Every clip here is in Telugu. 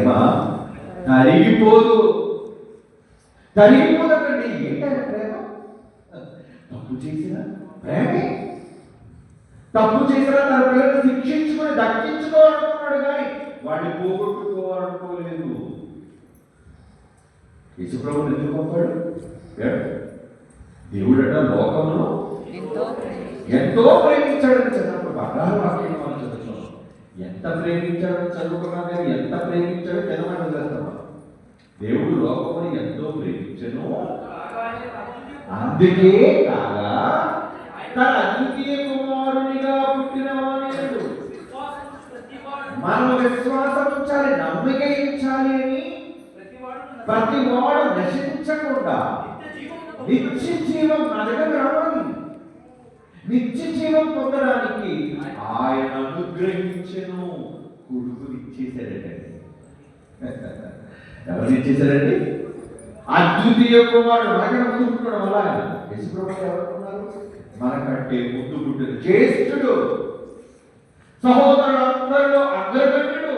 ప్రేమ తరిగిపోదు. తరిగిపోదండి. ఏంటంటే ప్రేమ? తప్పు చేసిన ప్రేమే. తప్పు చేసినా తన పిల్లలు శిక్షించుకొని దక్కించుకోవాలనుకున్నాడు, కానీ వాడిని పోగొట్టుకోవాలనుకోలేదు. యేసుప్రభువుని ఎందుకు పంపాడు? దేవుడట లోకమును ఎంతో ప్రేమించాడని చదివినప్పుడు బాగా వాక్యం మనం చదువుతున్నాం. ఎంత ప్రేమించాడని చదువుకున్నా కానీ ఎంత ప్రేమించాడో జనమాట చేస్తాం. దేవుడు లోకముని ఎంతో ప్రేమించను, అందుకే కాగా తన అద్వితీయ కుమారునిగా పుట్టిన వాడు. మనం విశ్వాసం ఉంచాలి, నమ్మిక ఇచ్చాలి అని ప్రతి వాడు నశించకుండా నిత్య జీవం మనకు రావాలి. నిత్య జీవం పొందడానికి ఆయన అనుగ్రహించెను. కొడుకుని ఇచ్చేశాడండి. ఎవరిని ఇచ్చేశారండి? అద్వితీయ కుమారుడు. మనకన్నా ముందు పుట్టడం వల్ల యేసుప్రభువు ఎవరుకున్నారు? మనకంటే ముందు పుట్టిన జ్యేష్ఠుడు, సహోదరులందరిలో అగ్రగణ్యుడు,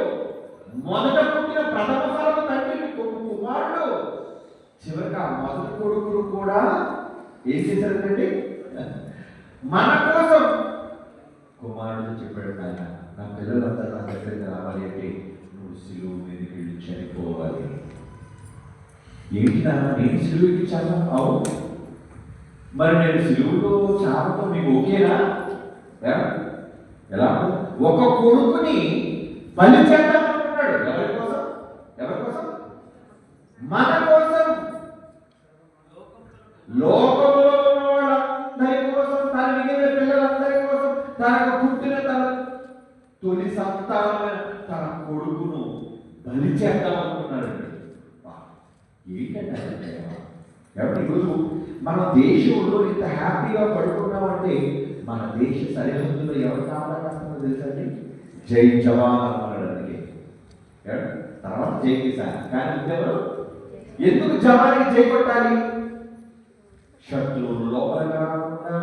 మొదట పుట్టిన ప్రథమ ఫలము తండ్రికి కుమారుడు. చివరికి ఆ మొదటి కొడుకును కూడా ఏం చేశారండి? మన కోసం కుమారుడు చెప్పాడు, ఆయన నా పిల్లలందరూ నా దగ్గరికి రావాలి అంటే నువ్వు సిలువ మీదకి వెళ్ళి చనిపోవాలి. ఏంటి నాన్న, నేను సిలువకి ఇచ్చాను? అవును, మరి నేను సిలువలో చావతో మీకు ఓకేనా? ఎలా? ఒక కొడుకుని బలి చేద్దాం అనుకున్నాడు. ఎవరి కోసం? ఎవరి కోసం? మన కోసం. లోకంలో ఉన్న వాళ్ళందరి కోసం, తన మిగిలిన పిల్లలందరి కోసం, తనకు పుట్టిన తన తొలి సంతానమైన తన కొడుకును బలి చేద్దాం అనుకున్నాడు. ఏంటంటే ఎవరి ఈరోజు మన దేశంలో ఇంత హ్యాపీగా పడుకున్నామంటే మన దేశ సరిహద్దులో ఎవరు కాపాడాల్సిందో తెలుసండి? జై జవాన్ అన్నాడు. అందుకే తర్వాత జై కిసాన్. కానీ ఇంకెవరు? ఎందుకు జవానికి జై కొట్టాలి? శత్రువులు లోపలికి రాకుండా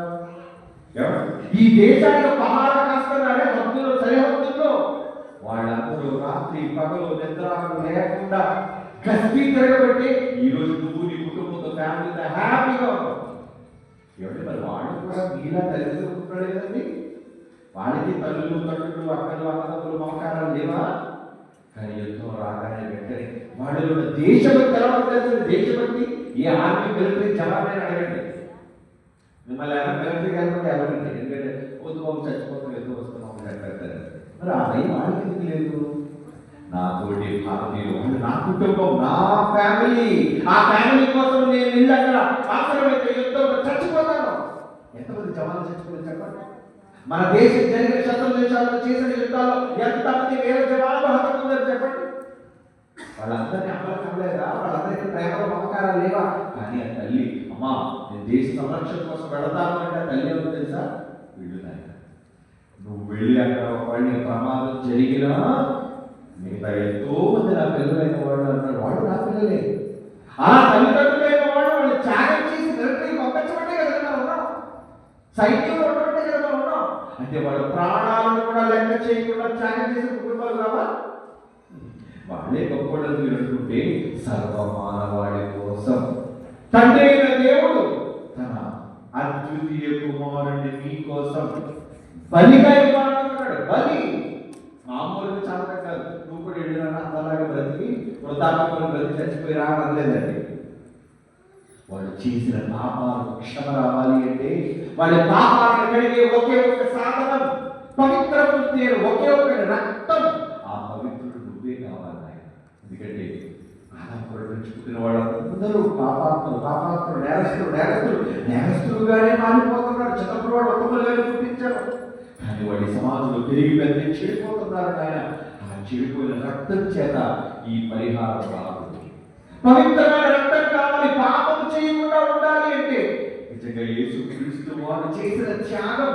ఈ దేశానికి పహార కాస్తున్నాడే హద్దులో, సరిహద్దుల్లో వాళ్ళందరూ రాత్రి పగలు నిద్రాలు లేకుండా గస్తీ తిరగబట్టి ఈరోజు నువ్వు నీ కుటుంబంతో ఫ్యామిలీతో హ్యాపీగా ఉన్నావు. ఎవరి మరి వాళ్ళు కూడా మీలా తల్లిదండ్రులు కదండి. వాళ్ళకి తల్లులు, తండ్రులు, అక్కలు, అన్నదమ్ములు, మమకారాలు లేవా? కానీ యుద్ధం రాగానే వెంటనే వాళ్ళు దేశభక్తి తెలవాలి. దేశభక్తి ఏ ఆర్మీ మిలిటరీ జవాన్ అడగండి. మిమ్మల్ని ఎవరు మిలిటరీ కాకుండా ఎవరండి? ఎందుకంటే వద్దు బాబు చచ్చిపోతాం, యుద్ధం వస్తున్నాం అంటారు. మరి ఆ భయం వాళ్ళకి ఎందుకు లేదు? నా తోటి భారతీయులు, నా కుటుంబం, నా ఫ్యామిలీ, ఆ ఫ్యామిలీ కోసం నేను ఇల్లు అక్కడ అవసరమైతే యుద్ధంలో చచ్చిపోతాను. ఎంతమంది జవాన్లు చచ్చిపోయి చెప్పండి. మన దేశం జరిగిన శత్రు దేశాల్లో చేసిన యుద్ధాల్లో ఎంతమంది వేల జవాన్లు హతమయ్యారు చెప్పండి. వాళ్ళందరినీ అమలకలేదా? వాళ్ళందరికీ ప్రేమలో మమకారాలు లేవా? కానీ ఆ తల్లి, అమ్మా నేను దేశ సంరక్షణ కోసం వెళతాను అంటే ఆ తల్లి ఎవరు తెలుసా? వీళ్ళు నాయన, నువ్వు వెళ్ళి అక్కడ ఒకవేళ ప్రమాదం జరిగినా మిగతా ఎంతో మంది నా పిల్లలైన వాడు అన్నాడు. వాడు నా పిల్లలే. ఆ తల్లిదండ్రులైన వాడు వాళ్ళు త్యాగం చేసి మిలిటరీకి పంపించబట్టే కదా మనం ఉన్నాం, సైన్యంలో ఉండబట్టే కదా మనం ఉన్నాం. అంటే వాడు ప్రాణాలను కూడా లెక్క చేయకుండా త్యాగం చేసిన కుటుంబాలు కావా? వాళ్ళే గొప్పవాళ్ళు మీరు అనుకుంటే సర్వమానవాడి కోసం తండ్రి అయిన దేవుడు తన అద్వితీయ కుమారుడిని మీ కోసం బలిగా ఇవ్వాలనుకున్నాడు. బలి మామూలుగా చాలా కాదు. నువ్వు కూడా వెళ్ళినా అంతలాగా బ్రతికి వృద్ధాత్మలు బ్రతికి చచ్చిపోయి రావట్లేదండి. వాళ్ళు చేసిన పాపాలు క్షమ రావాలి అంటే వాళ్ళ పాపాలను కడిగే ఒకే ఒక సాధనం పవిత్రమూర్తి, ఒకే ఒక రక్తం. ఆ పవిత్రుడు నువ్వే కావాలి. ఎందుకంటే ఆదాము నుంచి పుట్టిన వాళ్ళందరూ పాపాత్ములు, నేరస్తులుగానే మారిపోతున్నారు. చిన్నప్పుడు వాడు ఒక్కరుగానే పుట్టించారు, కానీ వాడి సమాజంలో పెరిగి పెద్ద చెడిపోతున్నారు. ఆయన ఆ చెడిపోయిన రక్తం చేత ఈ పరిహారం రాదు. పవిత్రమైన రక్తం కావాలి. పాపం చేయకుండా ఉండాలి అంటే నిజంగా యేసు క్రీస్తు వారు చేసిన త్యాగం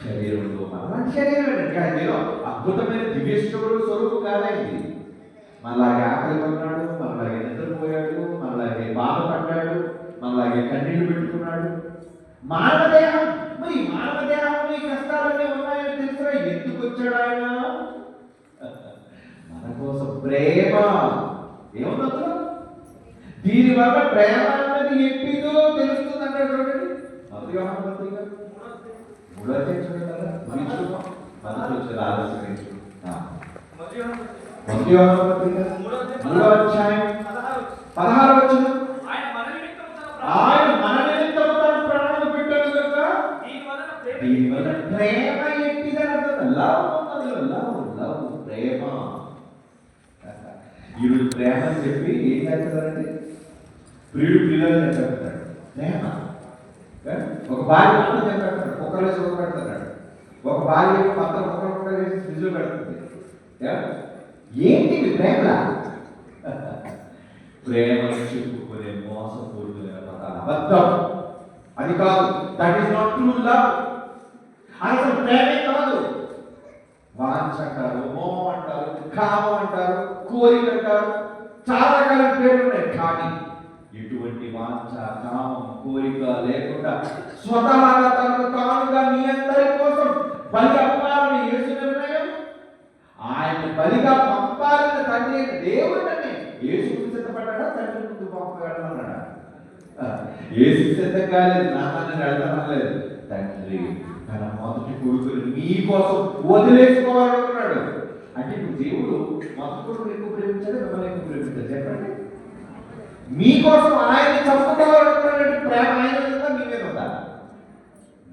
శరీరంలో మనలాంటి శరీరం అంటే అద్భుతమైన దివ్యేశ్వరుడు స్వరూపం కాదండి. మనలాగే ఆకలి పడ్డాడు, మనలాగే నిద్రపోయాడు, మనలాగే బాధపడ్డాడు, మనలాగే కన్నీళ్లు పెట్టుకున్నాడు. మానవదేహం, మరి మానవదేహంలో ఈ కష్టాలన్నీ ఉన్నాయని తెలిసిన ఎందుకు వచ్చాడు ఆయన? మన కోసం ప్రేమ. ఏముంది అందులో? దీనివల్ల ప్రేమ అన్నది ఎట్టిదో తెలుస్తుంది అంటాడు చూడండి. మొదటి యోహాను పత్రిక 3వ అధ్యాయం చూడండి కదా. మొదటి యోహాను పత్రిక 3వ అధ్యాయం 16వ వచనం. ఆయన మన నిమిత్తము తన ప్రాణాలు పెట్టాడు కనుక దీనివల్ల ప్రేమ ఎట్టిదని అర్థం. లవ్ ప్రేమ. ఈరోజు ప్రేమ అని చెప్పి ఏం చేస్తారంటే ప్రియుడు పిల్లలు చెప్పేస్తాడు. ప్రేమ ఒక భార్య అన్న చెప్పేస్తాడు, కుక్కర్లో చూడ పెడతాడు. ఒక భార్య పక్కన కుక్కర్ వేసి ఫ్రిడ్జ్లో పెడుతుంది. ఏంటి ప్రేమ? ప్రేమను చెప్పుకునే మోసపూరితమైన పదాలు అబద్ధం. అది కాదు. That is not true love. అసలు ప్రేమే కాదు. వాంఛ అంటారు, మోహం అంటారు, కామం అంటారు, కోరిక అంటారు, చాలా రకాల పేర్లు ఉన్నాయి. కానీ ఎటువంటి వాంఛ, కామం, కోరిక లేకుండా స్వతహాగా తనకు తానుగా మీ అందరి కోసం బలి అవ్వాలని యేసు నిర్ణయం. ఆయన బలిగా పంపాలని తండ్రి దేవుడని యేసు సిద్ధపడ్డా, తండ్రి ముందు పంపగలమన్నాడా? యేసు సిద్ధం కాలేదు, నాన్నని వెళ్తానలేదు. తండ్రి తన మొదటి కొడుకుని నీ కోసం వదిలేసుకోవాలనుకున్నాడు. అంటే నువ్వు దేవుడు మొదటి కొడుకుని ఎక్కువ ప్రేమించాడు, మిమ్మల్ని ఎక్కువ ప్రేమించాడు? చెప్పండి. మీకోసం ఆయన్ని చంపుకోవాలనుకున్నాడు. ప్రేమ ఆయన ఉందా, మీ మీద ఉందా?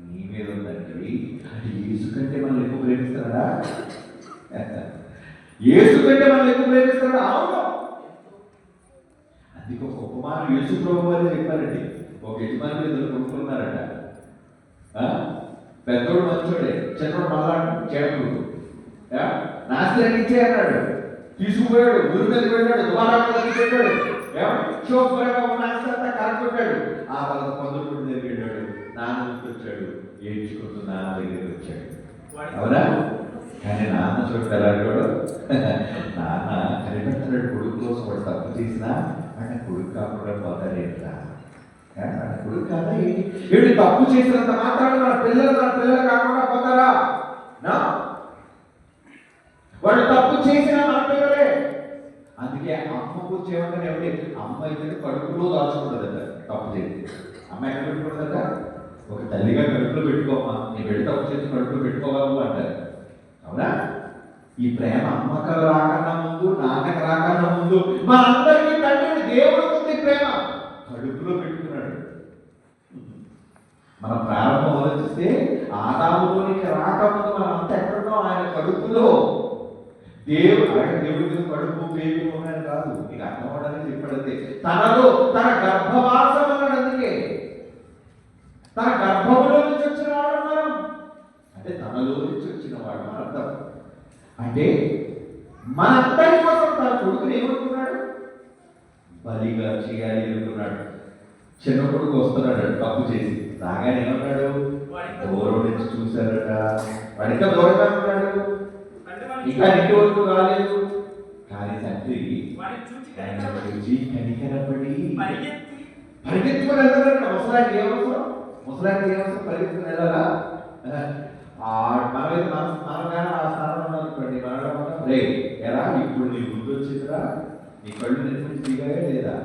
నీ మీద ఉందండి. అంటే యేసు కంటే మనల్ని ఎక్కువ ప్రేమిస్తున్నాడా? యేసు కంటే మనల్ని ఎక్కువ ప్రేమిస్తున్నాడా? అవును. అందుకే ఒక ఉపమానం యేసు ప్రభు వారు చెప్పారండి. ఒక యజమాని ఇద్దరు కొనుక్కున్నారట. పెద్దోడు మంచోడే, చిన్నోడు మళ్ళా చేపలు నాశనం ఇచ్చే అన్నాడు. తీసుకుపోయాడు, ఊరి మీదకి వెళ్ళాడు, దుమారానికి పెట్టాడు, షోఫర్గా ఉన్న అంతా కరెక్ట్. ఆ తర్వాత పొందకుండా దగ్గర వెళ్ళాడు, నాన్న వచ్చాడు, ఏడ్చుకుంటూ నాన్న దగ్గరికి వచ్చాడు. అవునా? కానీ నాన్న చూడాడు. నాన్న కనిపెడుతున్నాడు కొడుకు కోసం. వాడు తప్పు చేసినా అంటే కొడుకు కాకుండా పోతారేట్లా? కొడుకు కాదా ఏంటి? తప్పు చేసినంత మాత్రాలు మన పిల్లలు కాకుండా పోతారా? వాడు తప్పు చేసిన మన పిల్లలే. అందుకే అమ్మ గురించి ఏమంటారు? ఏమిటి? అమ్మ అయితే కడుపులో దాచుకుంటుందట తప్పు చేసి. అమ్మ ఎక్కడ పెట్టుకుంటుందట? ఒక తల్లిగా కడుపులో పెట్టుకోమ్మా, నీ బిడ్డ తప్పు చేసి కడుపులో పెట్టుకోవాలి అంటారు. అవునా? ఈ ప్రేమ అమ్మకు రాకన్నా ముందు, నాన్నకు రాకన్నా ముందు మనందరికీ తండ్రి దేవుడు ఉంది. ప్రేమ కడుపులో పెట్టుకున్నాడు. మన ప్రారంభం ఆలోచిస్తే ఆదాములోనికి రాకముందు మనం అంతా ఎక్కడున్నాం? ఆయన కడుపులో. దేవుడి మీద కడుపు పేరు ఉన్నాడు కాదు, నీకు అర్థం అవడానికి చెప్పడితే తనలో తన గర్భవాసం అన్నాడు. అందుకే తన గర్భంలో నుంచి వచ్చిన వాడు మనం. అంటే తనలో నుంచి వచ్చిన వాడు అర్థం. అంటే మనందరి కోసం తన కొడుకుని ఏమనుకున్నాడు? బలిగా చేయాలి అనుకున్నాడు. చిన్న కొడుకు వస్తున్నాడు తప్పు చేసి, రాగానే ఏమన్నాడు? దూరం నుంచి చూశారట. వాడికా దూరంగా ఉన్నాడు, ఇంకా ఇంటి వరకు రాలేదు. కానీ తండ్రి చూసి కనికరపడి పరిగెత్తుకుని వెళ్తారట. ముసలానికి ఏమవసరం? పరిగెత్తుకుని వెళ్ళాలా? మనగానే ఆ స్థానంలో అనుకోండి, రే ఎలా ఇప్పుడు నీ గుర్తు వచ్చిందిరా, నీ కళ్ళు నెట్టి దిగాయా లేదా?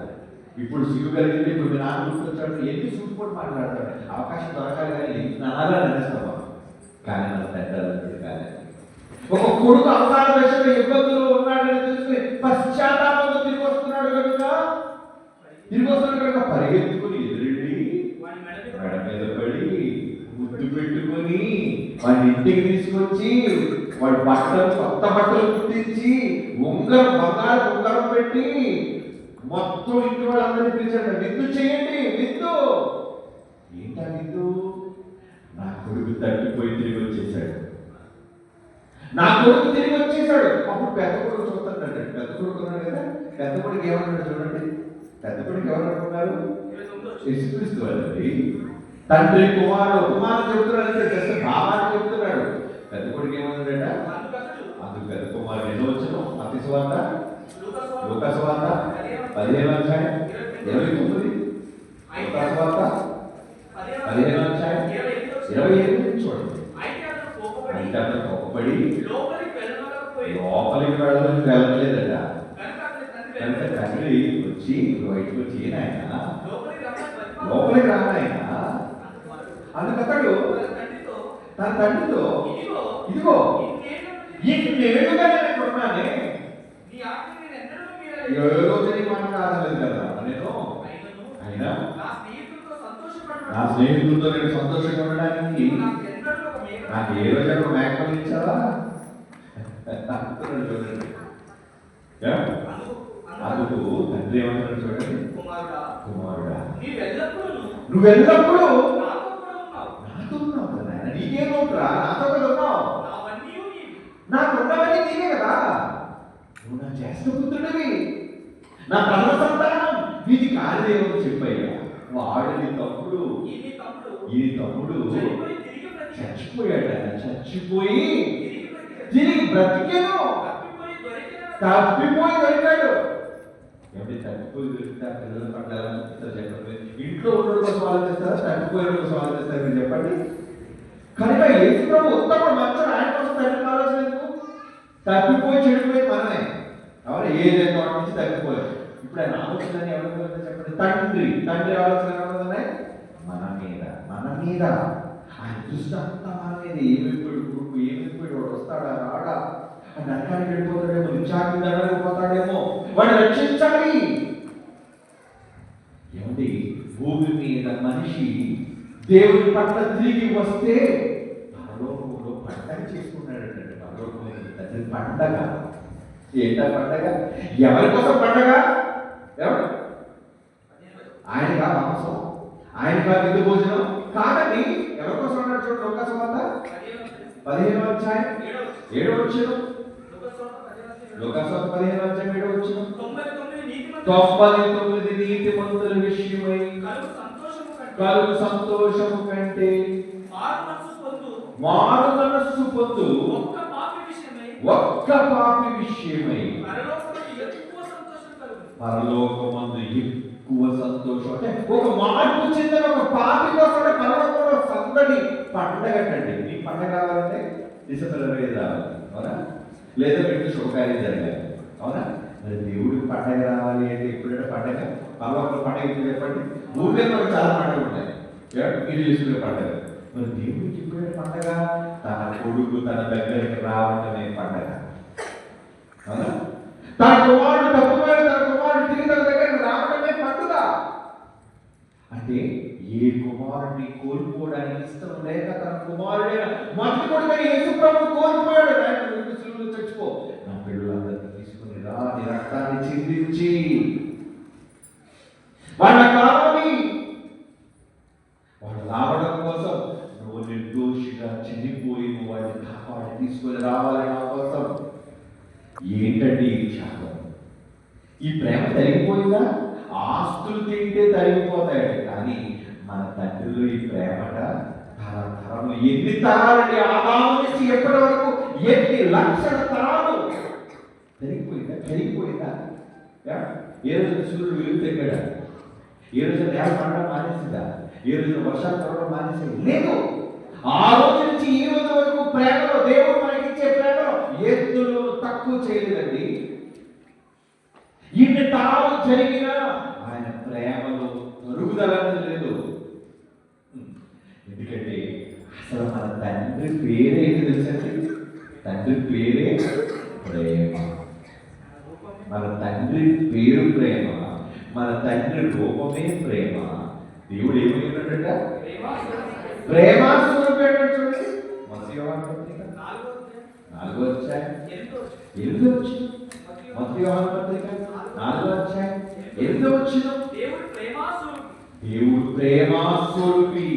ఇప్పుడు సిగ్గు కలిగింది, ఇప్పుడు మీ నాన్న గుర్తొచ్చాడు. ఎన్ని చూసుకొని మాట్లాడతాడు? అవకాశం దొరకాలి కానీ ఎన్ని నాలా నడుస్తావా? కానీ మన పెద్దలు కాలేదు. ఒక కొడుకు అవసరాల విషయంలో ఇబ్బందులు ఉన్నాడని తెలుసుకుని పశ్చాత్తాపంతో తిరిగి వస్తున్నాడు కనుక పరిగెత్తుకుని ఎదురెళ్ళి మెడ మీద పడి ముద్దు పెట్టుకొని వాడి ఇంటికి తీసుకొచ్చి వాడి కొత్త బట్టలు కుట్టించి బంగారు ఉంగరం పెట్టి మొత్తం ఇంటి వాళ్ళందరినీ పిలిచాడు. విందు చేయండి, విందు. ఏంటా విందు? నా కొడుకు తగ్గిపోయి తిరిగి వచ్చేసాడు. అప్పుడు పెద్ద కొడుకు చూస్తున్నాడు. పెద్ద కొడుకు ఉన్నాడు కదా, పెద్ద కొడుకు ఏమన్నాడు చూడండి. పెద్ద కొడుకు ఎవరు అనుకున్నారు? యేసుక్రీస్తు వాళ్ళండి. తండ్రి కుమారుడు చెప్తున్నాడు, భావాన్ని చెప్తున్నాడు. పెద్ద కొడుకు ఏమన్నాడట? అందుకు పెద్ద కుమారుడు ఎన్నో వచ్చిన మత్తయి సువార్త, లూకా సువార్త 15వ అధ్యాయం 29, లూకా సువార్త 15వ అధ్యాయం 28 చూడండి. అయితే అతను కోపపడి లోపలికి వెళ్ళలేదట. బయటకు వచ్చి నాయన లోపలికి రానాయన. అందుకతడు తన తండ్రితో ఇదిగో ఇన్నేళ్ళుగా నేను కొన్నానే, ఏ రోజు నీ మాట కాదలేదు కదా నేను. అయినా నా స్నేహితులతో నేను సంతోషంగా ఉండడానికి నాకు ఏ రోజు ఒక మేకలు ఇచ్చావా? చూడండి, అందుకు తండ్రి ఏమంటారు చూడండి, కుమారుడా నువ్వెల్లప్పుడూ నాతో ఉన్నావు కదా, నీకేమవుతురా నాతో కదా ఉన్నావు, నాకున్నవన్నీ నీవే కదా, నువ్వు నా జ్యేష్ఠ పుత్రుడివి, నా ప్రథమ సంతానం, వీటి కార్యదేవుడు చెప్పయ్యా. వాడు నీ తమ్ముడు, ఈ తమ్ముడు చచ్చిపోయాడు, చచ్చిపోయి తిరిగి బ్రతికేను, తప్పిపోయి దొరికాడు. ఏమిటి తప్పిపోయి దొరికితే ఆ పిల్లల పట్ల ఎలా అనిపిస్తారు చెప్పండి? ఇంట్లో ఉన్న కోసం ఆలోచిస్తారా, తప్పిపోయిన కోసం ఆలోచిస్తారు? మీరు చెప్పండి. కనుక యేసు ప్రభు ఉత్తముడు మంచోడు, ఆయన కోసం తండ్రి ఆలోచన ఎందుకు? తప్పిపోయి చెడిపోయి మనమే, అవును, ఏదైనా వాటి నుంచి తప్పిపోయారు. ఇప్పుడు ఆయన ఆలోచన ఎవరి చెప్పండి? తండ్రి ఆలోచన ఎవరున్నాయి? మన మీద ఆయన దృష్టి అంతా మన మీద. ఏమైపోయాడు కొడుకు, ఏమైపోయాడు, వాడు వస్తాడా రాడా, నరకానికి వెళ్ళిపోతాడేమో, నిత్యాగ్ని దండనకు పోతాడేమో, వాడు రక్షించాలి. ఏమండి, భూమి మీద మనిషి దేవుని పట్ల తిరిగి వస్తే పరలోకంలో పండగ చేసుకున్నాడంటే, పరలోకంలో తండ్రి పండగ. ఏంటా పండగ? ఎవరి కోసం పండగ? ఎవరు? ఆయనగా మాంసం, ఆయనగా విందు భోజనం కాదండి. ఎవరి కోసం అన్నాడు చూడండి, లోకసువార్త 15వ అధ్యాయం 7వ వచనం, లోకసువార్త 15వ అధ్యాయం 7వ వచనం, 99 నీతిమంతుల విషయమై కలుగు సంతోషము కంటే మారు మనస్సు పొందు ఒక్క పాపి విషయమై పరలోకమందు ఎక్కువ సంతోషం. అంటే ఒక మార్పు చెందిన ఒక పాపి కోసం పరలోకంలో సందడి పండగ కండి. మీ పండగ రావాలంటే డిసెంబర్ 25 రావాలి, అవునా? లేదా మీకు శుభకార్యం జరగాలి, అవునా? మరి దేవుడికి పండగ రావాలి అంటే ఎప్పుడైనా పండగ, పరలోకంలో పండగ ఎప్పుడు చెప్పండి? ఊళ్ళో మనకు చాలా పండుగ ఉంటాయి, మీరు చేసుకునే పండగ. మరి దేవుడికి ఎప్పుడైనా పండగ? తన కొడుకు తన దగ్గరికి రావటమే పండగ, అవునా? తన కుమారుడు తప్పుపోయాడు, తన కుమారుడు తిరిగి తన దగ్గరికి రావటమే పండుగ. అంటే ఏ కుమారుడిని కోల్పోవడానికి ఇష్టం లేక తన కుమారుడైన మొదటి కొడుకైన యేసు ప్రభు కోల్పోయాడు. ఆయన సిలువలో చచ్చిపో, నా పిల్లలందరినీ తీసుకుని రా, నీ రక్తాన్ని చిందించి వాళ్ళ కావాలి, వాళ్ళు రావడం కోసం నువ్వు నిర్దోషిగా చనిపోయి నువ్వు వాళ్ళని కాపాడి తీసుకొని రావాలి నా కోసం. ఏంటంటే ఈ త్యాగం, ఈ ప్రేమ తరిగిపోయిందా? ఆస్తులు తింటే తరిగిపోతాయండి, కానీ మన తండ్రిలో ఈ ప్రేమట తరతరము, ఎన్ని తరాలండి, ఆదాము నుంచి ఎప్పటి వరకు ఎన్ని లక్షల తరాలు. తరిగిపోయిందా? ఏ రోజు సూర్యుడు వెలుగు తగ్గాడా? ఏ రోజు నేల పండడం మానేసిందా? ఏ రోజు వర్షాలు పడడం మానేసింది? లేదు. ఆ రోజు నుంచి ఈ రోజు వరకు ప్రేమలో, దేవుడు మనకిచ్చే ప్రేమలో ఎద్దులు తక్కువ చేయలేదండి. ఇన్ని తరాలు జరిగినా ఆయన ప్రేమలో తరుగుదల లేదు. ఎందుకంటే అసలు మన తండ్రి పేరే తెలుసండి? తండ్రి పేరే ప్రేమ. మన తండ్రి పేరు ప్రేమ, మన తండ్రి రూపమే ప్రేమ. దేవుడు ఏమైనాడట? ప్రేమ స్వరూపేట. చూడండి, మత్తయి యోహాను పత్రిక 4వ అధ్యాయం 8వ వచనం, మత్తయి యోహాను పత్రిక 4వ అధ్యాయం 8వ వచనం, దేవుడు ప్రేమ స్వరూపి.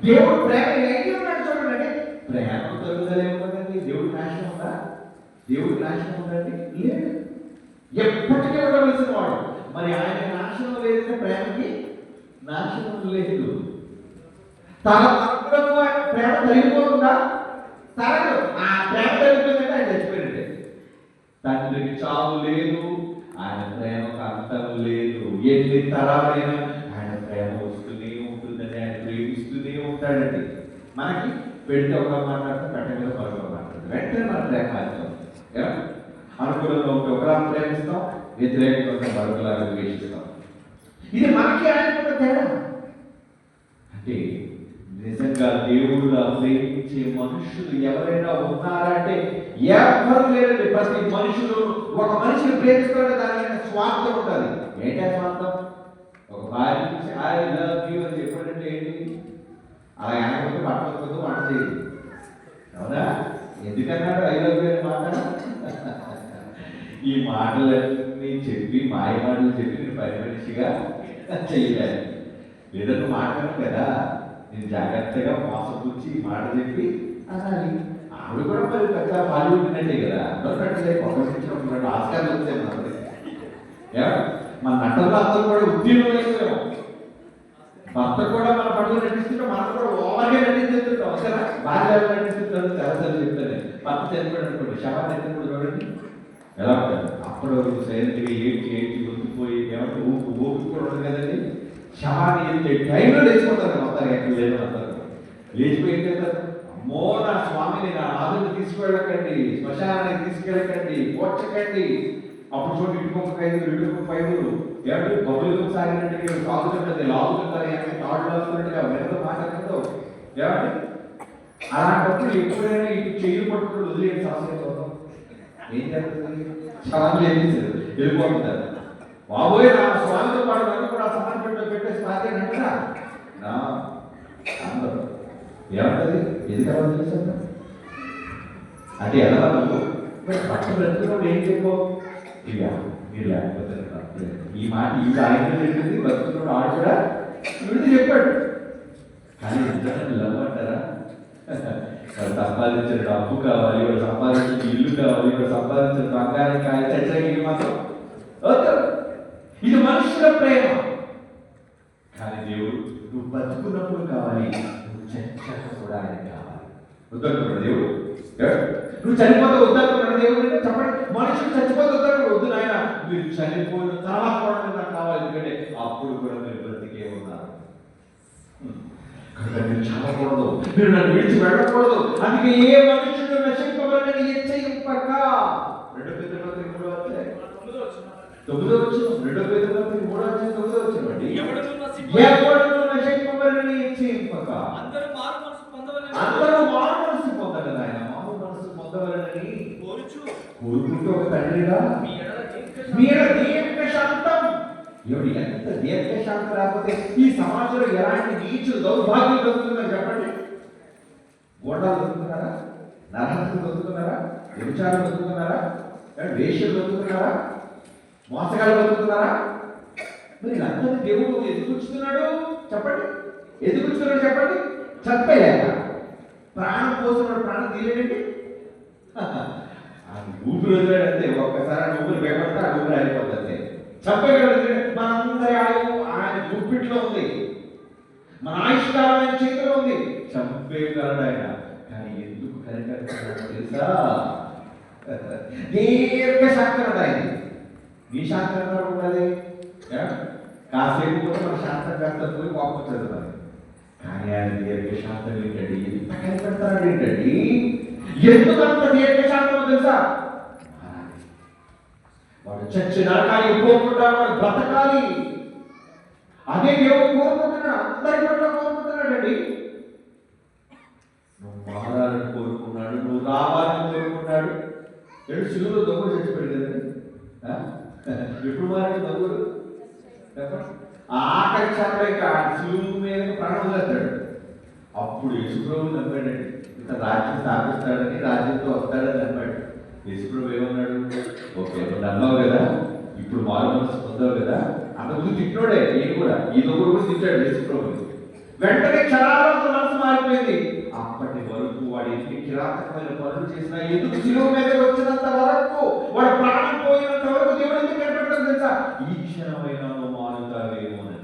దేవుడు ప్రేమ ఏంటి ఉన్నాడు చూడండి. ప్రేమ తరుగుదలే ఉందండి. దేవుడు నాశనం ఉందా? దేవుడు నాశనం ఉందండి? లేదు, ఎప్పటికీ ఉండవలసిన వాడు. మరి ఆయన నాశనం లేదంటే ప్రేమకి నాశనం లేదు. తన తరపులకు ఆయన ప్రేమ తరిగిపోతుందా? తరగదు. ఆ ప్రేమ తరిగిపోయిందంటే ఆయన చచ్చిపోయినట్టే. తండ్రికి చావు లేదు, ఆయన ప్రేమకు అంతం లేదు. ఎన్ని తరాలైనా ఆయన ప్రేమ వస్తూనే ఉంటుందని, ఆయన ప్రేమిస్తూనే ఉంటాడండి. మనకి పెడితే ఒక మాట్లాడుతూ పెట్టగా మరొక మాట్లాడుతుంది, వెంటనే మన ప్రేమ ఆగిపోతుంది. అనుకూలంగా ఉంటే ఒకలా ప్రేమిస్తాం, వ్యతిరేకంగా మరొకలాగా ద్వేషిస్తాం. ఇది మనకి ఆయన తేడా. అంటే నిజంగా దేవుడుగా ప్రేమించే మనుషులు ఎవరైనా ఉన్నారంటే ఎవరు లేరండి. ప్రతి మనుషులు ఒక మనిషిని ప్రేమిస్తారంటే దాని స్వార్థం ఉంటుంది. ఏంటంటే స్వార్థం? ఒక భార్య నుంచి ఐ లవ్ యూ అని చెప్పాడంటే ఏంటి? అలా ఆయనకు పట్టకపోతే వంట చేయదు. అవునా? ఎందుకన్నాడు ఐ లవ్ యూ అని మాట? ఈ మాటలన్నీ చెప్పి మాయ మాటలు చెప్పి నేను పని మనిషిగా చెయ్యాలి. లేదా నువ్వు మాట్లాడు కదా, నేను జాగ్రత్తగా మోసపుచ్చి మాట చెప్పి అనాలి. ఆవిడ కూడా మరి పెద్ద పాల్గొంటున్నట్టే కదా, అందరూ పెట్టలే ఒక ఆస్కారాలు వచ్చాయి మనకి. మన నటనలో అందరూ కూడా ఉద్యోగం వేసాము. భర్త కూడా మన పట్ల నటిస్తుంటే మనం కూడా ఓవర్గా నటిస్తుంటాం. ఓకేనా? బాగా నటిస్తుంటారు. చాలాసార్లు చెప్తాను, భర్త చనిపోయాడు అనుకోండి, శవాన్ని ఎత్తినప్పుడు చూడండి ఎలా ఉంటారు. అప్పటి వరకు సైలెంట్గా ఏడ్చి గుర్తుపోయి ఏమంటే ఊపి కూడా ఉండదు కదండి. శవాన్ని ఎత్తే టైంలో లేచిపోతారు. మొత్తం ఎక్కడ లేదు అంటారు. లేచిపోయి ఏం చేస్తారు? అమ్మో నా స్వామిని నా ఆదుని తీసుకువెళ్ళకండి, శ్మశానానికి తీసుకెళ్ళకండి, పోడ్చకండి. అప్పుడు చూడండి ఇటుకొక 5 ఇటుకొక 5 ఏమంటే బొబ్బులకు సాగినట్టుగా సాగుతుంటుంది, లాగుతుంటారు. ఏమంటే తాడు లాగుతున్నట్టుగా వెనక మాట్లాడుతుందో ఏమంటే అలాంటప్పుడు ఎప్పుడైనా ఇటు చెయ్యి పట్టుకుని వదిలేయండి. శాస్త్రం ఏం జరుగుతుంది? శవాన్ని ఏమిస్తారు, వెళ్ళిపోతుంటారు. బాబోయే నా స్వామితో పాటు నన్ను కూడా సమాజంలో పెట్టేసి తాగేనంటా నా అందరూ ఏమంటది? ఎందుకు అలా చేశారు అంటే ఎలా పట్టు బ్రతుకున్నప్పుడు ఏం చెప్పు? ఇక మీరు లేకపోతే ఈ మాట ఇవి ఆయన చెప్పింది, బ్రతుకున్నప్పుడు ఆడు కూడా విడిది చెప్పాడు. కానీ నిజంగా లవ్ అంటారా? వాడు సంపాదించిన డబ్బు కావాలి, వాడు సంపాదించిన ఇల్లు కావాలి, వాడు సంపాదించిన బంగారం కావాలి, చచ్చగిరి మాత్రం ఇది మనుషుల ప్రేమ. కానీ దేవుడు నువ్వు బతుకున్నప్పుడు కావాలి, నువ్వు చచ్చాక కూడా ఆయన కావాలి. వద్దనుకున్నాడు దేవుడు. నువ్వు చనిపోతే వద్దనుకున్నాడు దేవుడు. చెప్పండి, మనుషులు చచ్చిపోతే వద్దనుకున్నాడు. వద్దు నాయన, మీరు చనిపోయిన తర్వాత కూడా నాకు కావాలి, ఎందుకంటే అప్పుడు కూడా మీరు బ్రతికే ఉన్నారు. మీరు చాలకూడదు, మీరు నన్ను విడిచి వెళ్ళకూడదు. అందుకే ఏ మనుషుడు నశింపబడని హెచ్చరింపక. 2 Petrus 3 వచ్చాయి, 9 వచ్చిన 2 Petrus 3 వచ్చి 9 వచ్చినండి. ఎవడు నశింపబడని హెచ్చరింపక అందరూ మారు మనసు పొందగలరు. ఆయన మారు మనసు పొందవలనని కోరుకుంటూ ఒక తండ్రిగా మీ దీర్ఘశాంతం. ఎవడు ఎంత దీర్ఘశాంతం లేకపోతే ఈ సమాజంలో ఎలాంటి నీచులు దౌర్భాగ్యం దొరుకుతుందని చెప్పండి. గోడాలు దొరుకుతున్నారా? నరహత్యలు దొరుకుతున్నారా? వ్యభిచారం దొరుకుతున్నారా? వేషలు దొరుకుతున్నారా? మోసగాళ్ళు దొరుకుతున్నారా? మరి అందరూ దేవుడు ఎందుకు ఉంచుతున్నాడు చెప్పండి? ఎందుకు ఉంచుతున్నాడు చెప్పండి? చంపేయాక ప్రాణం పోస్తున్నాడు, ప్రాణం తీయలేడండి. ఊపిరి వదిలేడంతే. ఒక్కసారి ఊపిరి వేపడితే ఆ ఊపిరి అయిపోతుంది. చంపగలడు. మనందరి ఆయువు ఆయన గుప్పిట్లో ఉంది, మన ఆయుష్కాలం ఆయన చేతిలో ఉంది. చంపేయగలడు ఆయన. కానీ ఎందుకు కనికరిస్తున్నాడో తెలుసా? దీర్ఘశాంతం ఆయన. నీ శాంతం ఉండాలి. కాసేపు కూడా మన శాంతం కాస్త పోయి వాపోతుంది మరి. కానీ ఆయన దీర్ఘశాంతం ఏంటండి? ఎంత కనిపెడతాడు ఏంటండి? ఎందుకంత దీర్ఘశాంతం తెలుసా? వాడు చచ్చి నరకానికి పోకుండా వాడు బ్రతకాలి. అదే దేవుడు కోరుకుంటున్నాడు, అందరి పట్ల కోరుకుంటున్నాడండి. నువ్వు మారాలని కోరుకున్నాడు, నువ్వు రావాలని కోరుకున్నాడు. సిలువలో దొంగలు చచ్చిపోయాడు కదండి. ఎప్పుడు మారాడు దొంగలు? ఆఖరి క్షణంలో సిలువు మీద ప్రాణం వదిలేస్తాడు. అప్పుడు యేసుప్రభువు నమ్మాడండి. ఇంత రాజ్యం స్థాపిస్తాడని, రాజ్యంతో వస్తాడని నమ్మాడు. యేసుప్రభువు ఏమన్నాడు? ఓకే, నువ్వు నమ్మావు కదా, ఇప్పుడు మారు మనసు పొందావు కదా. అంతకుముందు తిట్టినోడే నేను కూడా, ఈ దొంగడు కూడా తిట్టాడు యేసుప్రభువు. వెంటనే క్షణాల్లో మనసు మారిపోయింది. అప్పటి వరకు వాడు ఎన్ని కిరాతకమైన పనులు చేసినా, ఎందుకు సిలువ మీద వచ్చినంత వరకు, వాడు ప్రాణం పోయినంత వరకు దేవుడు ఎందుకు కనిపెట్టడం తెలుసా? ఈ క్షణమైనా నువ్వు మారుతావేమో అని.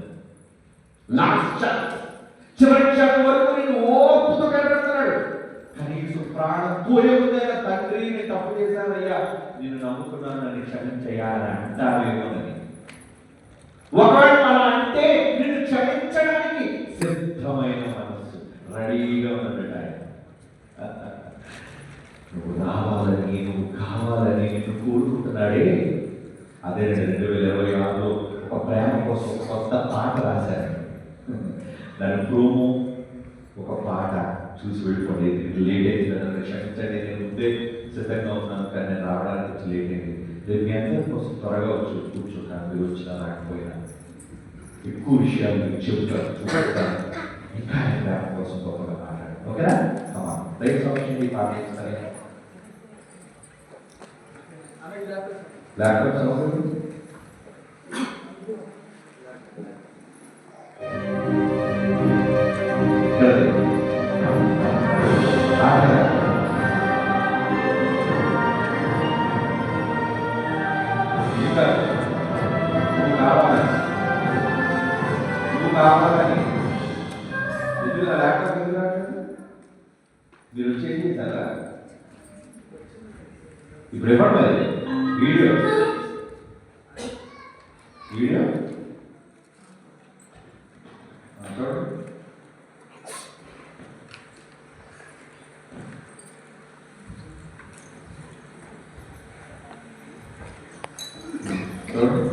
లాస్ట్ చివరి క్షణం వరకు నేను ఓపుతో కనిపెడుతున్నాడు. కనీసం ప్రాణం పోయే ముందైనా తండ్రి నేను తప్పు చేశానయ్యా, నేను నమ్ముకున్నాను, నన్ను క్షమించేయాలని అంటావేమోనని. ఒకవేళ అలా అంటే నిన్ను క్షమించడానికి సిద్ధమైన మనస్సు రెడీగా ఉన్నట్టు ఆయన. నువ్వు రావాలని నువ్వు కావాలని నిన్ను కోరుకుంటున్నాడే. అదే 2026లో ఒక ప్రేమ కోసం ఒక కొత్త పాట రాశాను. దాని ప్రోమో ఒక పాట చూసి వెళ్ళిపోండి. లేట్ అయింది నన్ను క్షమించండి, నేను ముందే సిద్ధంగా ఉన్నాను కానీ నేను రావడానికి కొంచెం లేట్ అయింది. రేపు మీ అందరి కోసం త్వరగా కూర్చుంటాను, మీరు వచ్చినా రాకపోయినా ఎక్కువ విషయాలు మీకు చెబుతాను, చూపిస్తాను. ఇంకా ప్రేమ కోసం గొప్పగా మాట్లాడు. ఓకేనా? రైట్ సమస్య పాట చేస్తారా? ల్యాప్టాప్ సమస్య కావాలని ఎందుకు నా ల్యాప్టాప్ ఎందుకు రావట్లేదు? మీరు చేంజ్ చేశారా? ఇప్పుడు ఇవ్వండి మరి వీడియో వీడియో చూడండి. చూడండి.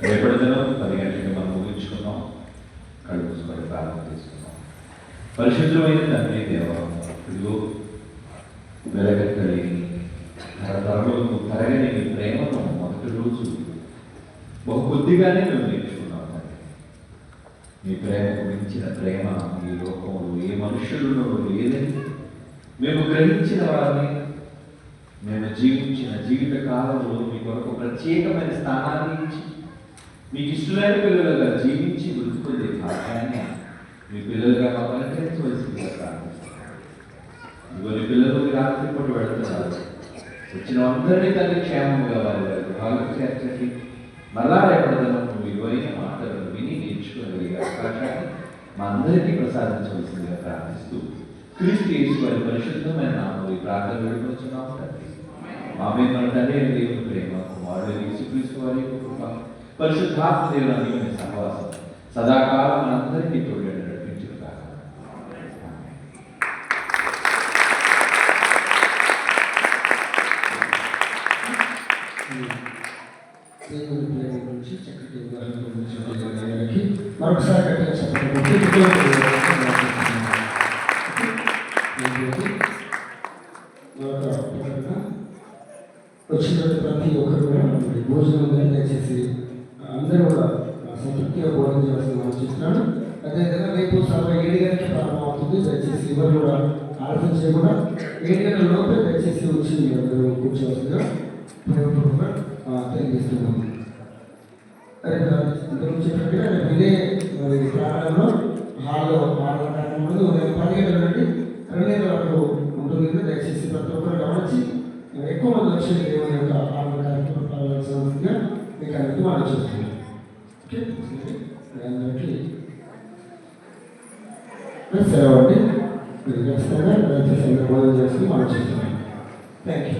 రేపటి దినం 10 గంటలకు మనం ముగించుకున్నాం. కళ్ళు మూసుకొని ప్రార్థన చేసుకున్నాం. పరిశుద్ధమైన తండ్రి దేవా, ఇదిగో వెలగట్టలేని తరతరములకు తరగని మీ ప్రేమను మొదటి రోజు బహు కొద్దిగానే మేము నేర్చుకున్నాం. మీ ప్రేమకు మించిన ప్రేమ ఈ లోకంలో ఏ మనుషులలో లేదని మేము గ్రహించిన వారిని, మేము జీవించిన జీవిత కాలంలో మీ కొరకు ప్రత్యేకమైన స్థానాన్ని ఇచ్చి మీకు ఇష్టమైన పిల్లలుగా జీవించి వృద్ధి పొందే భాగ్యాన్ని మీ పిల్లలుగా మాకు అనుకరించవలసిందిగా ప్రార్థిస్తున్నాను. ఇవన్నీ పిల్లలు రాత్రి పూట వెళుతున్నారు. వచ్చిన అందరినీ తల్లి క్షేమంగా వారి గృహాలకు చేర్చండి. మళ్ళా రేపడదనం విలువైన మాటలను విని నేర్చుకోగలిగే అవకాశాన్ని మా అందరికీ ప్రసాదించవలసిందిగా ప్రార్థిస్తూ క్రీస్తు యేసు వారి పరిశుద్ధమైన నామములో ఈ ప్రార్థన వేడుకొచ్చున్నాము తండ్రి. మా మీద మన తండ్రి అయిన దేవుని ప్రేమ, కుమారుడైన యేసుక్రీస్తు వారి కృప, పరిశుద్ధాత్మ దేవుని సహవాసం సదాకాలం మనందరికీ తోడు నడిపించుగాక. దేవుని ప్రేమ గురించి చక్కటి ఉదాహరణ గురించి మరొకసారి గట్టిగా చెప్పండి. వచ్చినటువంటి ప్రతి ఒక్కరు కూడా భోజనం దయచేసి అందరూ కూడా సంతృప్తిగా భోజనం చేస్తున్న ఆలోచిస్తున్నాను. అదేవిధంగా రేపు సభ 7 గంటలకు ప్రారంభమవుతుంది. దయచేసి ఎవరు కూడా ఆలోచన చేయకుండా 7 గంటల లోపే దయచేసి వచ్చి అందరూ కూర్చోవలసిందిగా ప్రేమపూర్వకంగా తెలియజేస్తున్నాము. అందరూ చెప్పినట్టుగా రేపు ఇదే ప్రారంభంలో హాల్లో కార్యక్రమంలో ఉదయం 10 గంటల నుండి 2 గంటల వరకు ఉంటుంది. దయచేసి ప్రతి ఒక్కరు గమనించి ఎక్కువ మంది వచ్చి దేవుని యొక్క కార్యక్రమం పాల్గొనవలసిందిగా మీకు అందరికీ మనం చూస్తున్నాం. ఓకే, అందరికీ సెలవు అండి. మీరు ఖచ్చితంగా దయచేసి భోజనం చేసుకుని మనం చూస్తున్నాం. Thank you.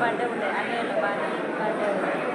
బర్త్డే ఉండే అన్నయ్య బర్త్డే ఉండే